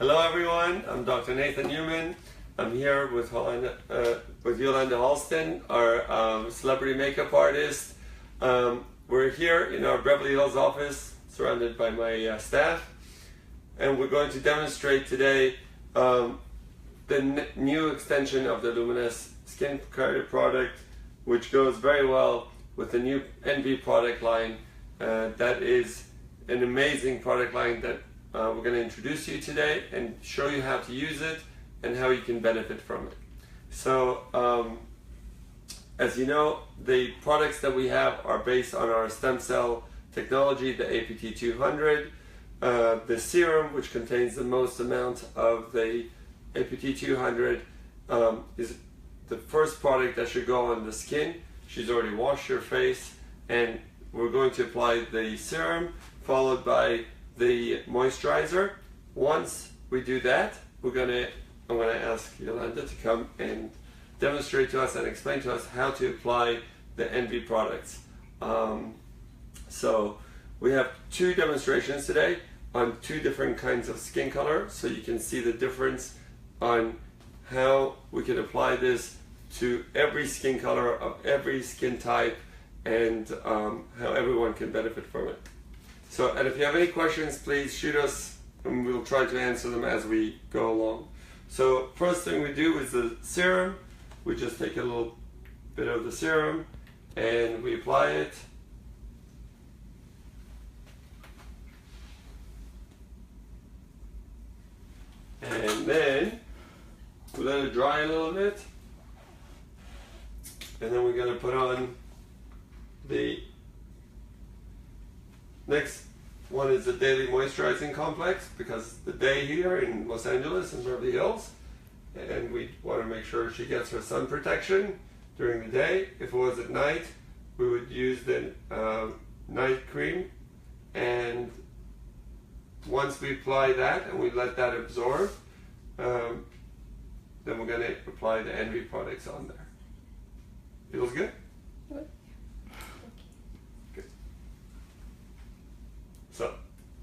Hello everyone, I'm Dr. Nathan Newman. I'm here with Yolanda Halston, our celebrity makeup artist. We're here in our Beverly Hills office, surrounded by my staff, and we're going to demonstrate today the new extension of the Luminous Skin Care product, which goes very well with the new NV product line. That is an amazing product line that we're going to introduce you today and show you how to use it and how you can benefit from it. So, as you know, the products that we have are based on our stem cell technology, the APT200, the serum, which contains the most amount of the APT200, is the first product that should go on the skin. She's already washed her face, and we're going to apply the serum followed by the moisturizer. Once we do that, I'm gonna ask Yolanda to come and demonstrate to us and explain to us how to apply the NV products. So we have two demonstrations today on two different kinds of skin color, so you can see the difference on how we can apply this to every skin color of every skin type, and how everyone can benefit from it. So, and if you have any questions, please shoot us and we'll try to answer them as we go along. So first thing we do is the serum. We just take a little bit of the serum and we apply it. And then we let it dry a little bit. And then we're going to put on the next one is the daily moisturizing complex, because the day here in Los Angeles and Beverly Hills, and we want to make sure she gets her sun protection during the day. If it was at night, we would use the night cream, and once we apply that and we let that absorb, then we're going to apply the NV products on there. Feels good? Good. So,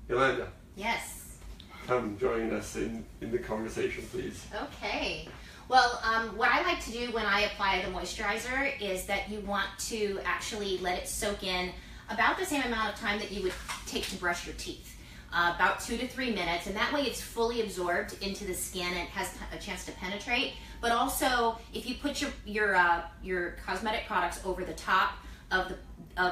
Yolanda. Yes. Come join us in the conversation, please. Okay. Well, what I like to do when I apply the moisturizer is that you want to actually let it soak in about the same amount of time that you would take to brush your teeth. About 2 to 3 minutes, and that way it's fully absorbed into the skin and has a chance to penetrate. But also, if you put your cosmetic products over the top of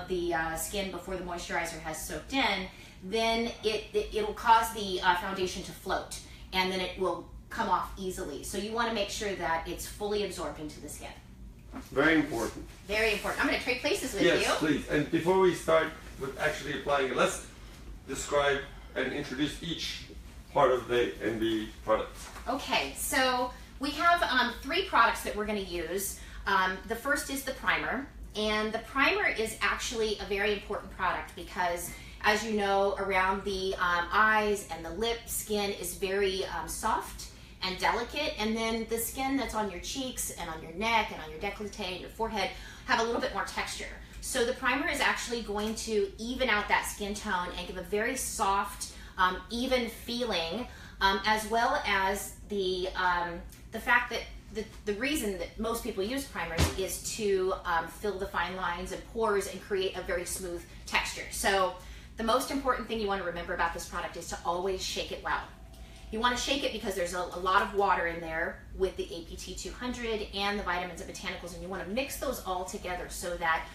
the skin before the moisturizer has soaked in, then it'll cause the foundation to float, and then it will come off easily. So you want to make sure that it's fully absorbed into the skin. Very important. Very important. I'm going to trade places with you. Yes, please. And before we start with actually applying it, let's describe and introduce each part of the NV products. Okay, so we have 3 products that we're going to use. The first is the primer, and the primer is actually a very important product because, as you know, around the eyes and the lip skin is very soft and delicate, and then the skin that's on your cheeks and on your neck and on your décolleté and your forehead have a little bit more texture. So the primer is actually going to even out that skin tone and give a very soft, even feeling, as well as the fact that the reason that most people use primers is to fill the fine lines and pores and create a very smooth texture. So the most important thing you want to remember about this product is to always shake it well. You want to shake it because there's a lot of water in there with the APT200 and the vitamins and botanicals, and you want to mix those all together so that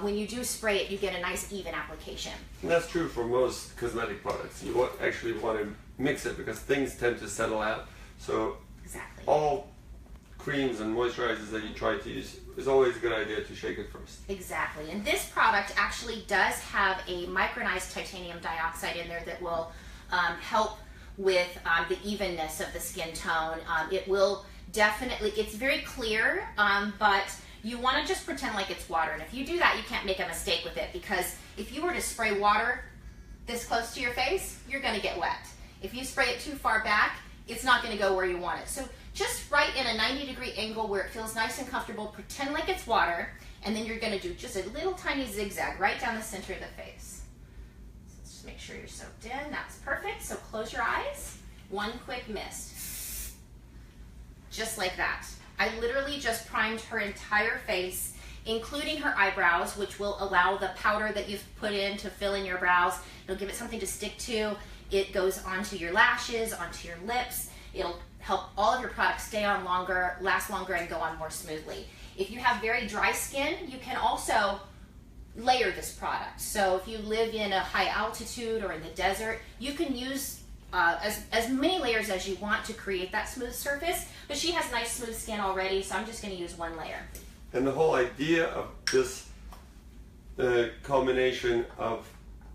when you do spray it, you get a nice even application. And that's true for most cosmetic products. You actually want to mix it because things tend to settle out. So exactly. All creams and moisturizers that you try to use, it's always a good idea to shake it first. Exactly. And this product actually does have a micronized titanium dioxide in there that will help with the evenness of the skin tone. It will definitely, it's very clear, but you want to just pretend like it's water. And if you do that, you can't make a mistake with it, because if you were to spray water this close to your face, you're going to get wet. If you spray it too far back, it's not going to go where you want it. So just right in a 90-degree angle where it feels nice and comfortable, pretend like it's water, and then you're going to do just a little tiny zigzag right down the center of the face. So just make sure you're soaked in. That's perfect. So close your eyes One quick mist. Just like that. I literally just primed her entire face, including her eyebrows, which will allow the powder that you've put in to fill in your brows. It'll give it something to stick to. It goes onto your lashes, onto your lips. It'll help all of your products stay on longer, last longer, and go on more smoothly. If you have very dry skin, you can also layer this product. So if you live in a high altitude or in the desert, you can use as many layers as you want to create that smooth surface, but she has nice smooth skin already, so I'm just going to use one layer. And the whole idea of this combination of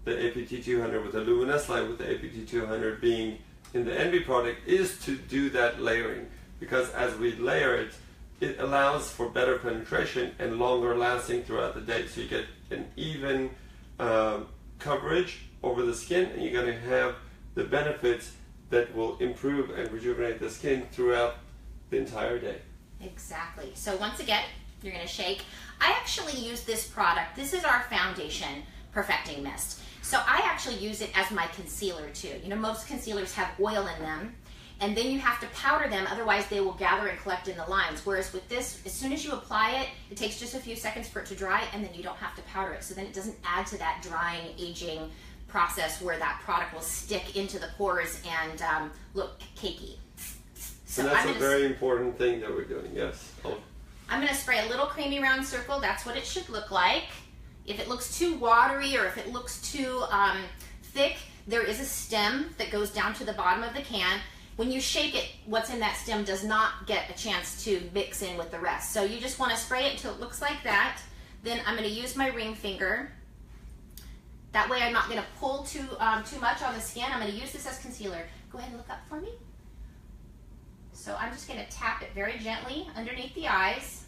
the APT 200 with the luminous light with the APT 200 being in the Envy product is to do that layering, because as we layer it, it allows for better penetration and longer lasting throughout the day. So you get an even coverage over the skin, and you're going to have the benefits that will improve and rejuvenate the skin throughout the entire day. Exactly. So once again, you're going to shake. I actually use this product. This is our foundation perfecting mist. So I actually use it as my concealer too. You know, most concealers have oil in them, and then you have to powder them, otherwise they will gather and collect in the lines. Whereas with this, as soon as you apply it, it takes just a few seconds for it to dry, and then you don't have to powder it. So then it doesn't add to that drying, aging process where that product will stick into the pores and look cakey. So and that's a very important thing that we're doing, yes. I'm going to spray a little creamy round circle. That's what it should look like. If it looks too watery or if it looks too thick, there is a stem that goes down to the bottom of the can. When you shake it, what's in that stem does not get a chance to mix in with the rest. So you just want to spray it until it looks like that. Then I'm going to use my ring finger. That way I'm not going to pull too much on the skin. I'm going to use this as concealer. Go ahead and look up for me. So I'm just going to tap it very gently underneath the eyes.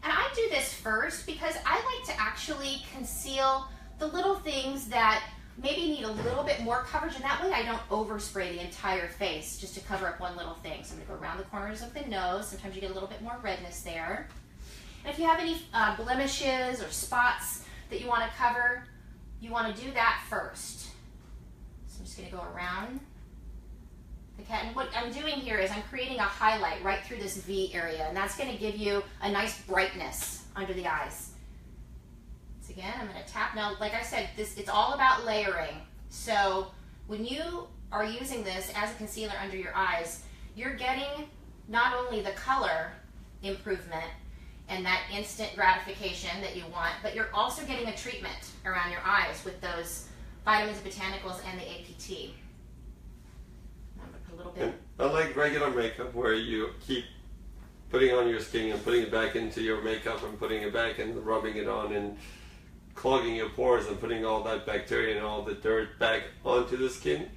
And I do this first because I like to actually conceal the little things that maybe need a little bit more coverage, and that way I don't overspray the entire face just to cover up one little thing. So I'm going to go around the corners of the nose. Sometimes you get a little bit more redness there. And if you have any blemishes or spots that you want to cover, you want to do that first. So I'm just going to go around the cat. And what I'm doing here is I'm creating a highlight right through this V area, and that's going to give you a nice brightness under the eyes. So again, I'm going to tap. Now, like I said, it's all about layering. So when you are using this as a concealer under your eyes, you're getting not only the color improvement and that instant gratification that you want, but you're also getting a treatment around your eyes with those vitamins, botanicals, and the APT. I'm going to put a little bit. And unlike regular makeup where you keep putting on your skin and putting it back into your makeup and putting it back and rubbing it on and clogging your pores and putting all that bacteria and all the dirt back onto the skin,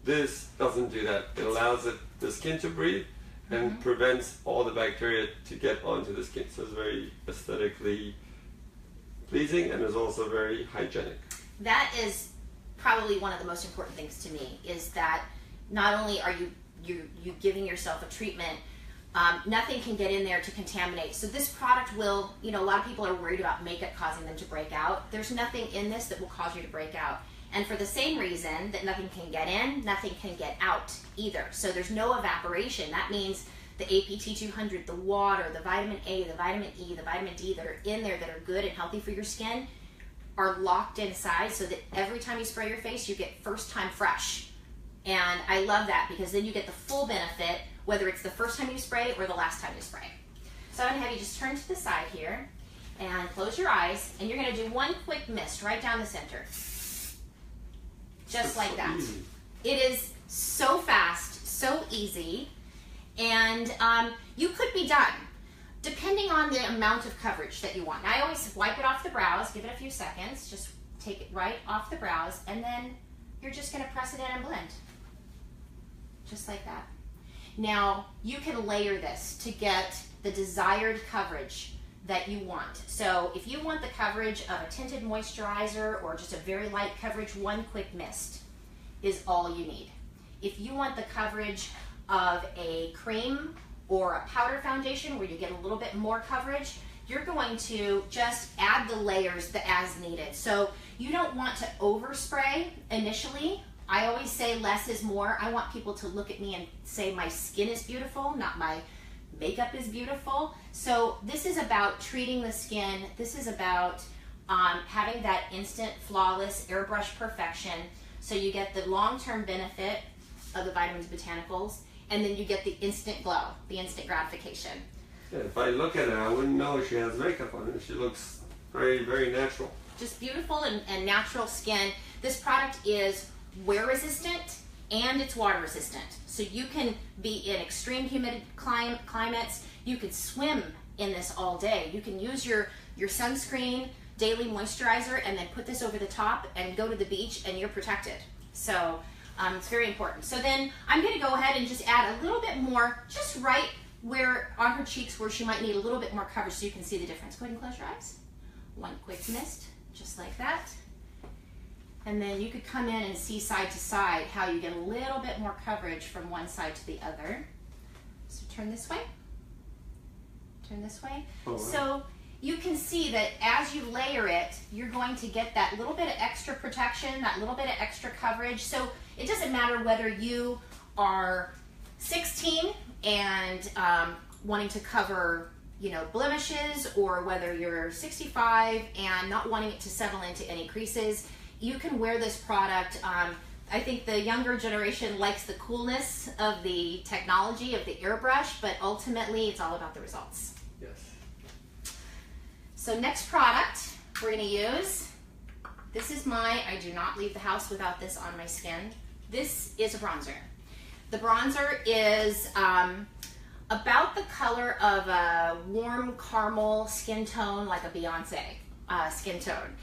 this doesn't do that. It allows the skin to breathe and prevents all the bacteria to get onto the skin. So it's very aesthetically pleasing and is also very hygienic. That is probably one of the most important things to me, is that not only are you giving yourself a treatment, nothing can get in there to contaminate. So this product will, you know, a lot of people are worried about makeup causing them to break out. There's nothing in this that will cause you to break out. And for the same reason that nothing can get in, nothing can get out either. So there's no evaporation. That means the APT 200, the water, the vitamin A, the vitamin E, the vitamin D that are in there that are good and healthy for your skin are locked inside, so that every time you spray your face, you get first time fresh. And I love that, because then you get the full benefit, whether it's the first time you spray or the last time you spray. So I'm going to have you just turn to the side here and close your eyes, and you're going to do one quick mist right down the center. Just like that. Easy. It is so fast, so easy, and you could be done depending on the amount of coverage that you want. I always wipe it off the brows, give it a few seconds, just take it right off the brows, and then you're just going to press it in and blend. Just like that. Now, you can layer this to get the desired coverage that you want. So if you want the coverage of a tinted moisturizer or just a very light coverage, one quick mist is all you need. If you want the coverage of a cream or a powder foundation where you get a little bit more coverage, you're going to just add the layers as needed. So you don't want to overspray initially I always say less is more. I want people to look at me and say my skin is beautiful, not my makeup is beautiful. So this is about treating the skin. This is about having that instant, flawless, airbrush perfection. So you get the long-term benefit of the vitamins, botanicals, and then you get the instant glow, the instant gratification. Yeah, if I look at her, I wouldn't know she has makeup on her. She looks very, very natural. Just beautiful and natural skin. This product is wear resistant and it's water resistant. So you can be in extreme humid climates. You could swim in this all day. You can use your sunscreen, daily moisturizer, and then put this over the top and go to the beach and you're protected. So it's very important. So then I'm gonna go ahead and just add a little bit more, just right where on her cheeks where she might need a little bit more coverage so you can see the difference. Go ahead and close your eyes. One quick mist, just like that. And then you could come in and see side to side how you get a little bit more coverage from one side to the other. So turn this way. Turn this way. Oh, wow. So you can see that as you layer it, you're going to get that little bit of extra protection, that little bit of extra coverage. So it doesn't matter whether you are 16 and wanting to cover, you know, blemishes, or whether you're 65 and not wanting it to settle into any creases. You can wear this product. I think the younger generation likes the coolness of the technology of the airbrush, but ultimately it's all about the results. Yes. So next product we're going to use, this is I do not leave the house without this on my skin. This is a bronzer. The bronzer is about the color of a warm caramel skin tone, like a Beyonce skin tone.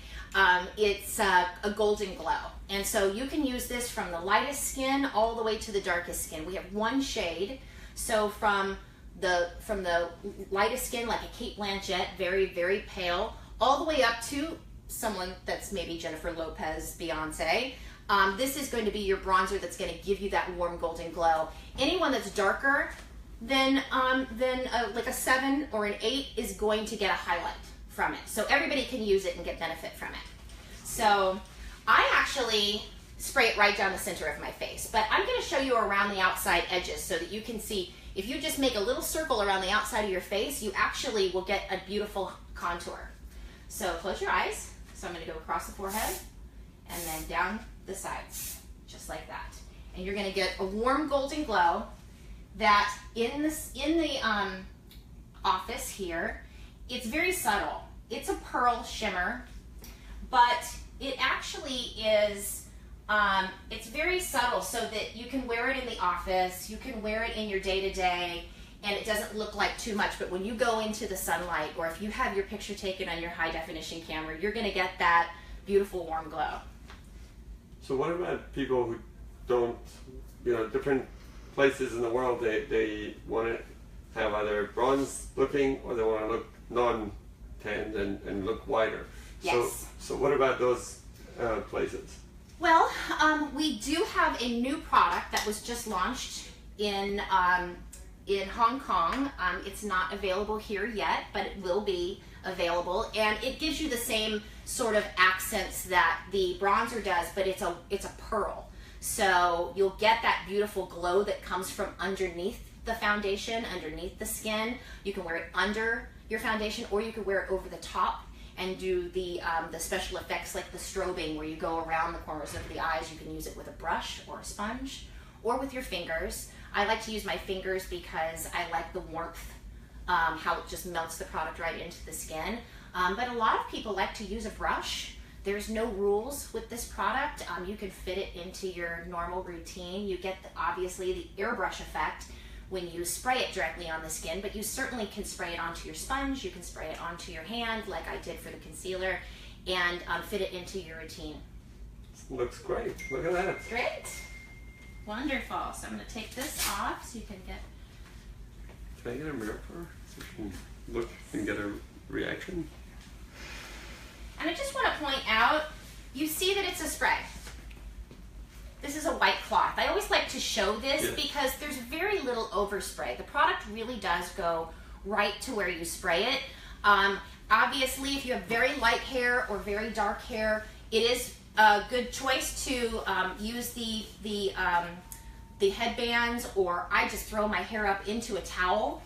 It's a golden glow. And so you can use this from the lightest skin all the way to the darkest skin. We have one shade. So from the lightest skin, like a Kate Blanchett, very, very pale, all the way up to someone that's maybe Jennifer Lopez, Beyonce. This is going to be your bronzer that's going to give you that warm golden glow. Anyone that's darker than like a 7 or an 8 is going to get a highlight from it. So everybody can use it and get benefit from it. So I actually spray it right down the center of my face, but I'm going to show you around the outside edges so that you can see. If you just make a little circle around the outside of your face, you actually will get a beautiful contour. So close your eyes. So I'm going to go across the forehead and then down the sides, just like that. And you're going to get a warm golden glow that in the office here, it's very subtle. It's a pearl shimmer, but it actually is, it's very subtle so that you can wear it in the office, you can wear it in your day-to-day, and it doesn't look like too much, but when you go into the sunlight, or if you have your picture taken on your high-definition camera, you're going to get that beautiful warm glow. So what about people who don't, you know, different places in the world, they want to have either bronze looking or they want to look non-tanned and look whiter. Yes. So what about those places? Well, we do have a new product that was just launched in Hong Kong. It's not available here yet, but it will be available, and it gives you the same sort of accents that the bronzer does, but it's a pearl. So you'll get that beautiful glow that comes from underneath the foundation, underneath the skin. You can wear it under your foundation, or you can wear it over the top and do the special effects like the strobing, where you go around the corners of the eyes. You can use it with a brush or a sponge or with your fingers. I like to use my fingers because I like the warmth, how it just melts the product right into the skin. But a lot of people like to use a brush. There's no rules with this product. You can fit it into your normal routine. You get obviously the airbrush effect when you spray it directly on the skin, but you certainly can spray it onto your sponge. You can spray it onto your hand like I did for the concealer, and fit it into your routine. Looks great. Look at that. Great. Wonderful. So I'm going to take this off so you can get... Can I get a mirror for her so she can look and get a reaction? And I just want to point out, you see that it's a spray. This is a white cloth. I always like to show this because there's very little overspray. The product really does go right to where you spray it. Obviously, if you have very light hair or very dark hair, it is a good choice to use the headbands, or I just throw my hair up into a towel.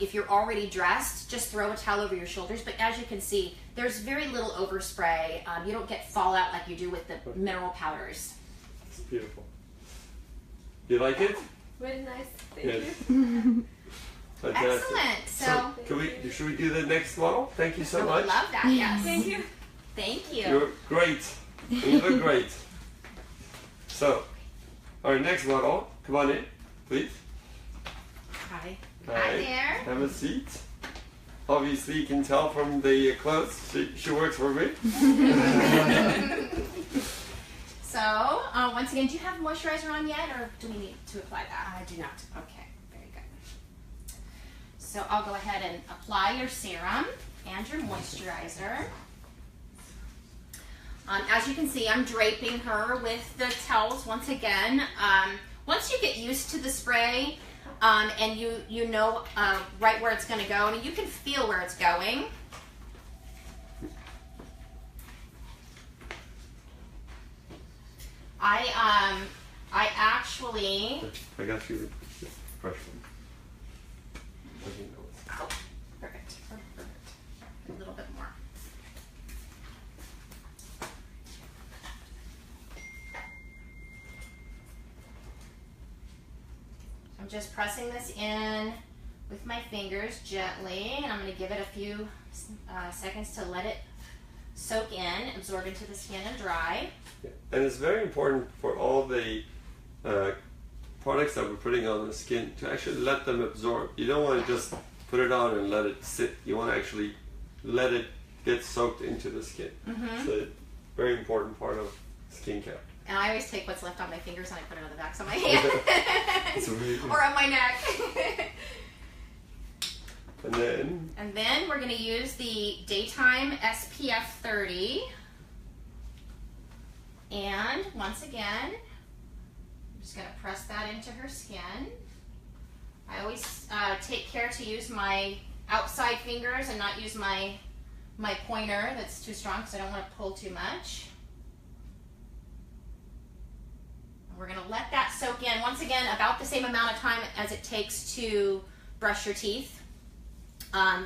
If you're already dressed, just throw a towel over your shoulders. But as you can see, there's very little overspray. You don't get fallout like you do with the mineral powders. It's beautiful. You like it? Very nice. Thank Yes. you. Fantastic. Excellent. So Should we do the next model? Thank you so I much. would love that. Yes. Thank you. Thank you. You're great. You look great. So, our next model, come on in, please. Hi. Hi there. Have a seat. Obviously, you can tell from the clothes, she works for me. So, once again, do you have moisturizer on yet, or do we need to apply that? I do not. Okay, very good. So I'll go ahead and apply your serum and your moisturizer. As you can see, I'm draping her with the towels once again. Once you get used to the spray, and you know right where it's going to go, and you can feel where it's going. I actually. I got you the fresh one. Oh, perfect. A little bit more. I'm just pressing this in with my fingers gently, and I'm going to give it a few seconds to let it soak in, absorb into the skin, and dry. Yeah. And it's very important for all the products that we're putting on the skin to actually let them absorb. You don't want to just put it on and let it sit. You want to actually let it get soaked into the skin. Mm-hmm. It's a very important part of skincare. And I always take what's left on my fingers and I put it on the backs of my hand. It's really good. Or on my neck. And then we're going to use the Daytime SPF 30. And once again, I'm just going to press that into her skin. I always take care to use my outside fingers and not use my pointer that's too strong because I don't want to pull too much. We're going to let that soak in, once again, about the same amount of time as it takes to brush your teeth.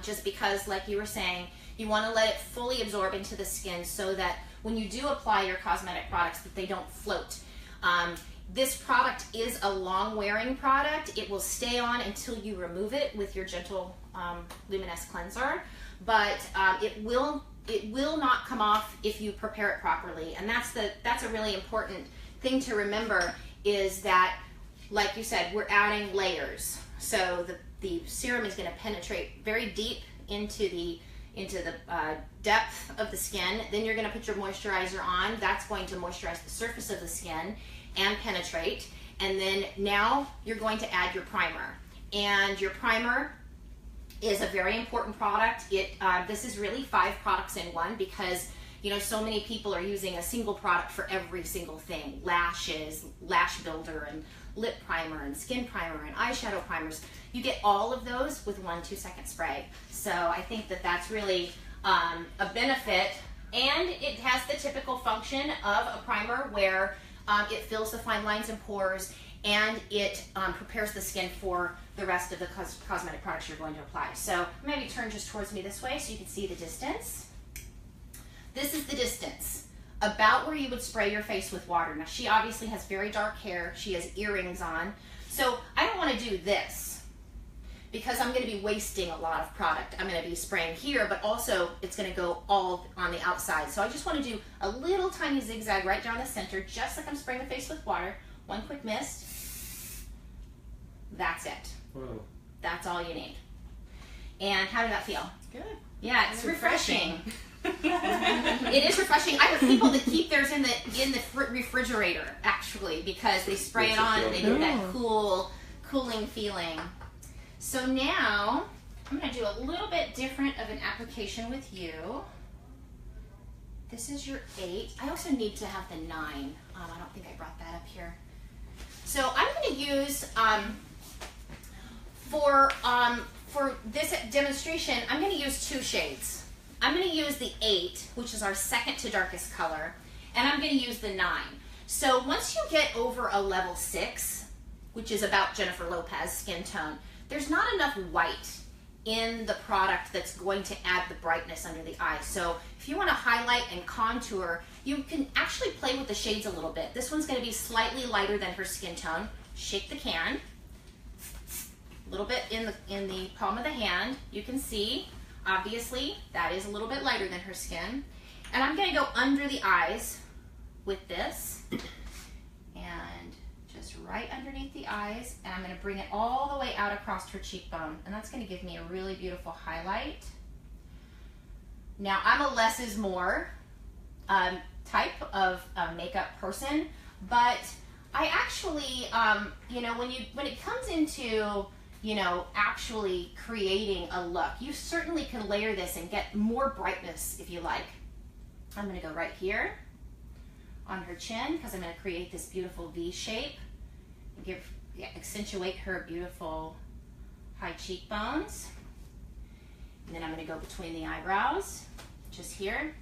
Just because, like you were saying, you want to let it fully absorb into the skin so that when you do apply your cosmetic products, that they don't float. This product is a long-wearing product. It will stay on until you remove it with your gentle luminous cleanser, but it will not come off if you prepare it properly. And that's a really important thing to remember, is that, like you said, we're adding layers. So the serum is going to penetrate very deep into the depth of the skin. Then you're going to put your moisturizer on. That's going to moisturize the surface of the skin and penetrate. And then now you're going to add your primer. And your primer is a very important product. This is really 5 products in one, because so many people are using a single product for every single thing. Lashes, lash builder, and lip primer, and skin primer, and eyeshadow primers. You get all of those with 1 2-second spray. So I think that that's really a benefit, and it has the typical function of a primer where it fills the fine lines and pores, and it prepares the skin for the rest of the cosmetic products you're going to apply. So maybe turn just towards me this way so you can see the distance. This is the distance, about where you would spray your face with water. Now, she obviously has very dark hair. She has earrings on. So I don't want to do this because I'm going to be wasting a lot of product. I'm going to be spraying here, but also it's going to go all on the outside. So I just want to do a little tiny zigzag right down the center, just like I'm spraying the face with water. 1 quick mist. That's it. wow. That's all you need. And how did that feel? Good. Yeah, it's refreshing. It is refreshing. I have people that keep theirs in the refrigerator, actually, because they spray it on and they get that cooling feeling. So now I'm going to do a little bit different of an application with you. This is your 8. I also need to have the 9. I don't think I brought that up here. So I'm going to use for this demonstration, I'm going to use 2 shades. I'm going to use the 8, which is our second to darkest color, and I'm going to use the 9. So once you get over a level 6, which is about Jennifer Lopez skin tone, there's not enough white in the product that's going to add the brightness under the eye. So if you want to highlight and contour, you can actually play with the shades a little bit. This one's going to be slightly lighter than her skin tone. Shake the can. A little bit in the palm of the hand. You can see, obviously, that is a little bit lighter than her skin. And I'm going to go under the eyes with this. And just right underneath the eyes. And I'm going to bring it all the way out across her cheekbone. And that's going to give me a really beautiful highlight. Now, I'm a less is more type of makeup person. But I actually, you know, when it comes into, you know, actually creating a look, you certainly can layer this and get more brightness if you like. I'm going to go right here on her chin because I'm going to create this beautiful V shape and accentuate her beautiful high cheekbones. And then I'm going to go between the eyebrows, just here.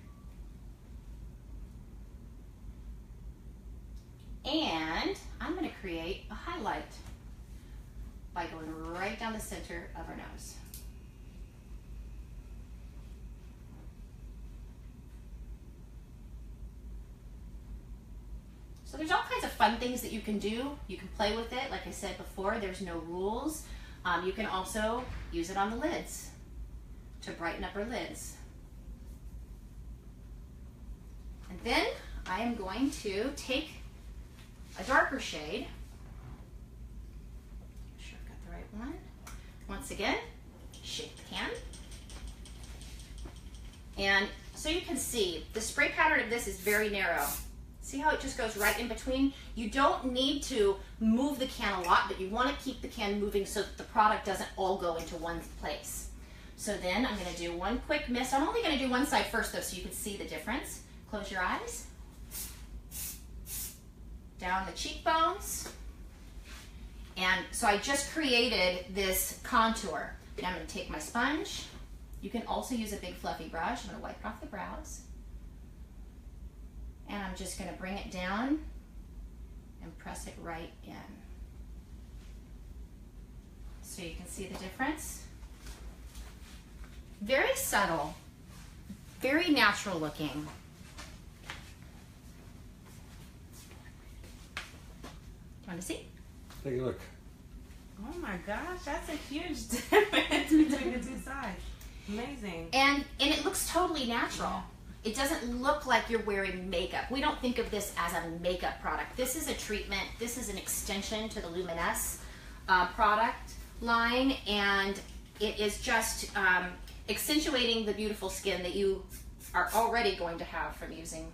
And I'm going to create a highlight by going right down the center of her nose. So there's all kinds of fun things that you can do. You can play with it. Like I said before, there's no rules. You can also use it on the lids to brighten up her lids. And then I am going to take a darker shade. Make sure I've got the right one. Once again, shake the can. And so you can see, the spray pattern of this is very narrow. See how it just goes right in between? You don't need to move the can a lot, but you want to keep the can moving so that the product doesn't all go into one place. So then I'm going to do one quick mist. I'm only going to do one side first though so you can see the difference. Close your eyes. Down the cheekbones. And so I just created this contour. Now I'm going to take my sponge. You can also use a big fluffy brush. I'm going to wipe off the brows. And I'm just going to bring it down and press it right in. So you can see the difference. Very subtle, very natural looking. Want to see? Take a look. Oh my gosh, that's a huge difference between the two sides. Amazing. And it looks totally natural. It doesn't look like you're wearing makeup. We don't think of this as a makeup product. This is a treatment. This is an extension to the Luminous product line, and it is just accentuating the beautiful skin that you are already going to have from using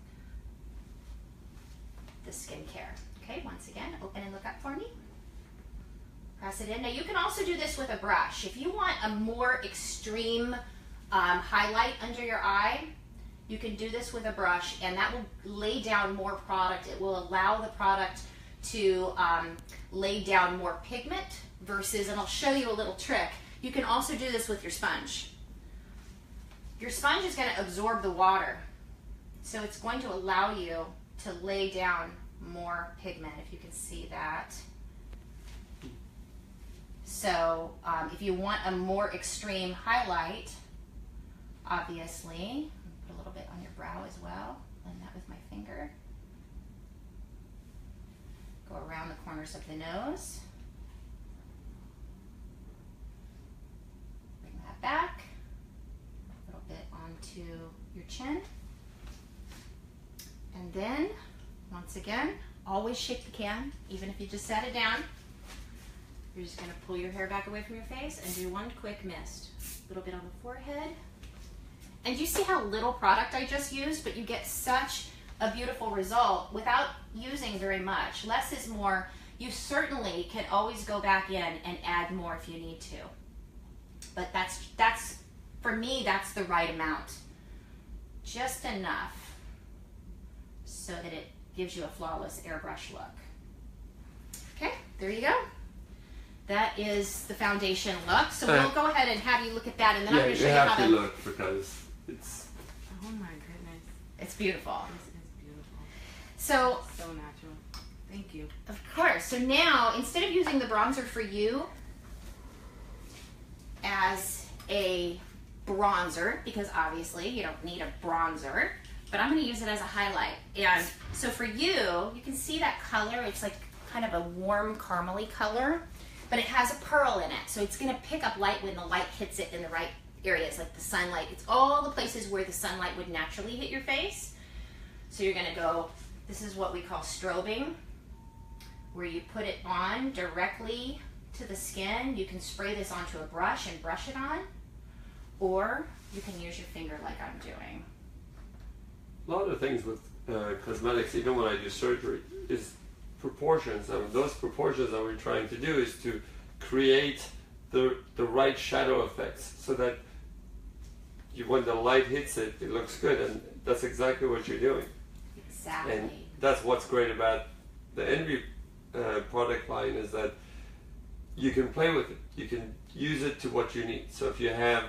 the skincare. Okay, once again, open and look up for me. Press it in. Now you can also do this with a brush. If you want a more extreme highlight under your eye, you can do this with a brush, and that will lay down more product. It will allow the product to lay down more pigment versus, and I'll show you a little trick. You can also do this with your sponge. Your sponge is going to absorb the water, so it's going to allow you to lay down more pigment, if you can see that. So if you want a more extreme highlight, obviously, put a little bit on your brow as well. Blend that with my finger. Go around the corners of the nose. Bring that back. A little bit onto your chin. And then, once again, always shake the can, even if you just set it down. You're just going to pull your hair back away from your face and do one quick mist. A little bit on the forehead. And you see how little product I just used, but you get such a beautiful result without using very much. Less is more. You certainly can always go back in and add more if you need to. But that's for me, that's the right amount. Just enough so that it gives you a flawless airbrush look. Okay, there you go. That is the foundation look. So we'll go ahead and have you look at that, and then I'm going to show you how to look because it's. Oh my goodness. It's beautiful. This is beautiful. So natural. Thank you. of course. So now, instead of using the bronzer for you as a bronzer, because obviously you don't need a bronzer, but I'm going to use it as a highlight. And so for you, you can see that color. It's like kind of a warm caramely color, but it has a pearl in it. So it's going to pick up light when the light hits it in the right areas, like the sunlight. It's all the places where the sunlight would naturally hit your face. So you're going to go, this is what we call strobing, where you put it on directly to the skin. You can spray this onto a brush and brush it on, or you can use your finger like I'm doing. A lot of things with cosmetics, even when I do surgery, is proportions. And those proportions that we're trying to do is to create the right shadow effects so that when the light hits it, it looks good. And that's exactly what you're doing. Exactly. And that's what's great about the Envy product line, is that you can play with it. You can use it to what you need. So if you have,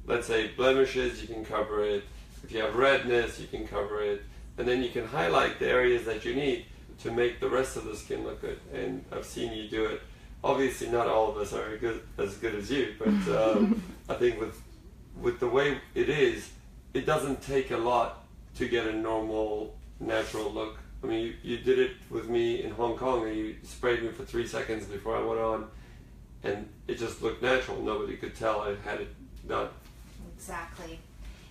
let's say, blemishes, you can cover it. If you have redness, you can cover it. And then you can highlight the areas that you need to make the rest of the skin look good. And I've seen you do it. Obviously, not all of us are as good as you, but I think with the way it is, it doesn't take a lot to get a normal, natural look. I mean, you did it with me in Hong Kong, and you sprayed me for 3 seconds before I went on, and it just looked natural. Nobody could tell I had it done. Exactly.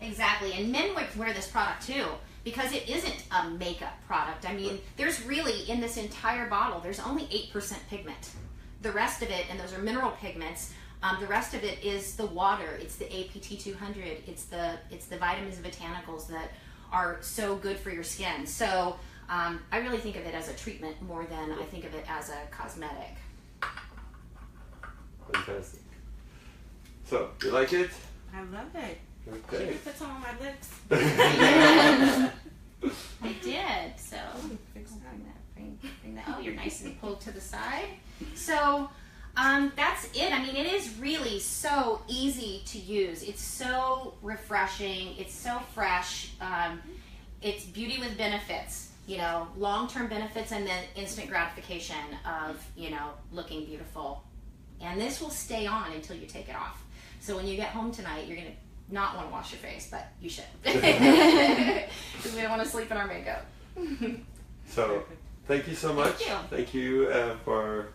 Exactly. And men would wear this product too, because it isn't a makeup product. I mean, there's really, in this entire bottle, there's only 8% pigment. The rest of it, and those are mineral pigments, the rest of it is the water, it's the APT 200, it's the vitamins and botanicals that are so good for your skin. So I really think of it as a treatment more than I think of it as a cosmetic. Fantastic. So, you like it? I love it. Okay. Should put some on my lips. I did. So Fix that. bring that. Oh, you're nice and pulled to the side. So that's it. I mean, it is really so easy to use. It's so refreshing. It's so fresh. It's beauty with benefits. You know, long-term benefits, and then instant gratification of, you know, looking beautiful. And this will stay on until you take it off. So when you get home tonight, you're going to not want to wash your face, but you should. Because we don't want to sleep in our makeup. So, thank you so much. Thank you. Thank you for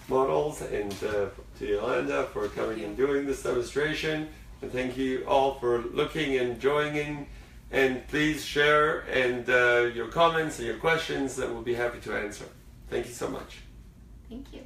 models, and to Yolanda for coming and doing this demonstration. And thank you all for looking and joining. And please share and your comments and your questions that we'll be happy to answer. Thank you so much. Thank you.